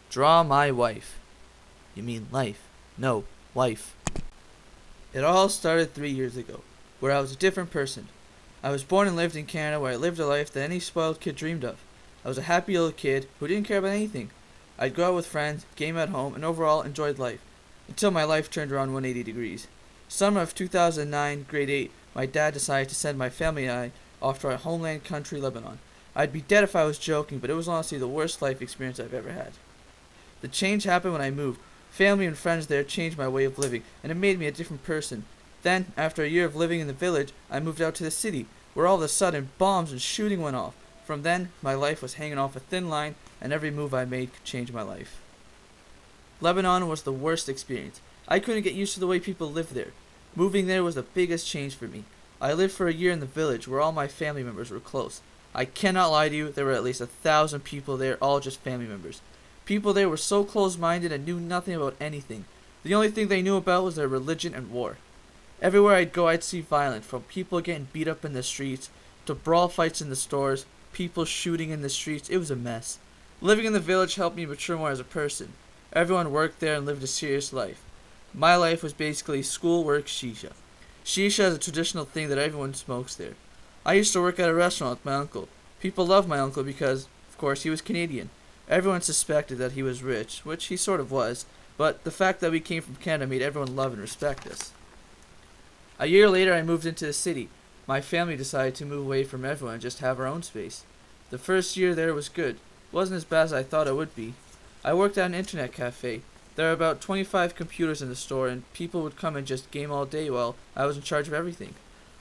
Draw my wife. You mean life. No, wife. It all started 3 years ago, where I was a different person. I was born and lived in Canada, where I lived a life that any spoiled kid dreamed of. I was a happy little kid who didn't care about anything. I'd go out with friends, game at home, and overall enjoyed life, until my life turned around 180 degrees. Summer of 2009, grade 8, my dad decided to send my family and I off to our homeland country, Lebanon. I'd be dead if I was joking, but it was honestly the worst life experience I've ever had. The change happened when I moved. Family and friends there changed my way of living, and it made me a different person. Then, after a year of living in the village, I moved out to the city, where all of a sudden bombs and shooting went off. From then, my life was hanging off a thin line, and every move I made could change my life. Lebanon was the worst experience. I couldn't get used to the way people lived there. Moving there was the biggest change for me. I lived for a year in the village, where all my family members were close. I cannot lie to you, there were at least 1,000 people there, all just family members. People there were so close-minded and knew nothing about anything. The only thing they knew about was their religion and war. Everywhere I'd go, I'd see violence, from people getting beat up in the streets, to brawl fights in the stores, people shooting in the streets. It was a mess. Living in the village helped me mature more as a person. Everyone worked there and lived a serious life. My life was basically school, work, shisha. Shisha is a traditional thing that everyone smokes there. I used to work at a restaurant with my uncle. People loved my uncle because, of course, he was Canadian. Everyone suspected that he was rich, which he sort of was, but the fact that we came from Canada made everyone love and respect us. A year later, I moved into the city. My family decided to move away from everyone and just have our own space. The first year there was good. It wasn't as bad as I thought it would be. I worked at an internet cafe. There were about 25 computers in the store, and people would come and just game all day while I was in charge of everything.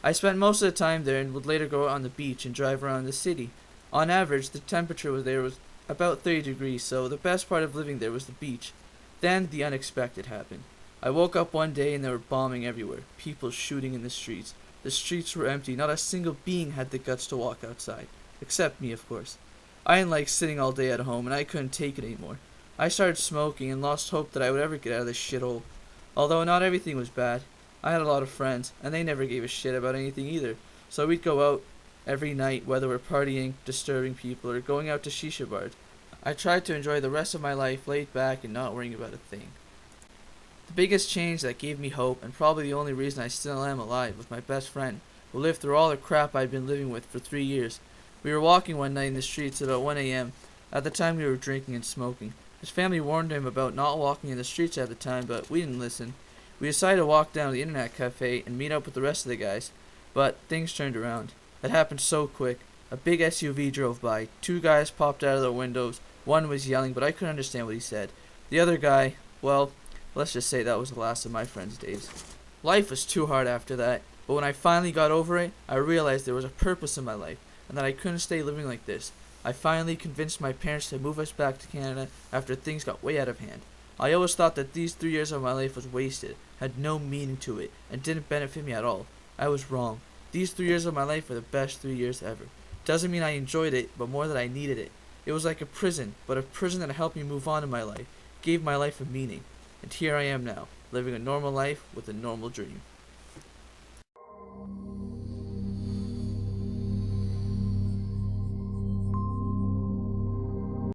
I spent most of the time there and would later go out on the beach and drive around the city. On average, the temperature was about 30 degrees, so the best part of living there was the beach. Then the unexpected happened. I woke up one day and there were bombing everywhere, people shooting in the streets. The streets were empty, not a single being had the guts to walk outside. Except me, of course. I didn't like sitting all day at home, and I couldn't take it anymore. I started smoking and lost hope that I would ever get out of this shithole. Although not everything was bad. I had a lot of friends, and they never gave a shit about anything either. So we'd go out every night, whether we're partying, disturbing people, or going out to shisha bars. I tried to enjoy the rest of my life laid back and not worrying about a thing. The biggest change that gave me hope, and probably the only reason I still am alive, was my best friend, who lived through all the crap I'd been living with for 3 years. We were walking one night in the streets at about 1 a.m. At the time we were drinking and smoking. His family warned him about not walking in the streets at the time, but we didn't listen. We decided to walk down to the internet cafe and meet up with the rest of the guys, but things turned around. It happened so quick. A big SUV drove by. 2 guys popped out of their windows. One was yelling, but I couldn't understand what he said. The other guy, well, let's just say that was the last of my friend's days. Life was too hard after that, but when I finally got over it, I realized there was a purpose in my life, and that I couldn't stay living like this. I finally convinced my parents to move us back to Canada after things got way out of hand. I always thought that these 3 years of my life was wasted, had no meaning to it, and didn't benefit me at all. I was wrong. These 3 years of my life were the best 3 years ever. Doesn't mean I enjoyed it, but more that I needed it. It was like a prison, but a prison that helped me move on in my life, gave my life a meaning. And here I am now, living a normal life with a normal dream.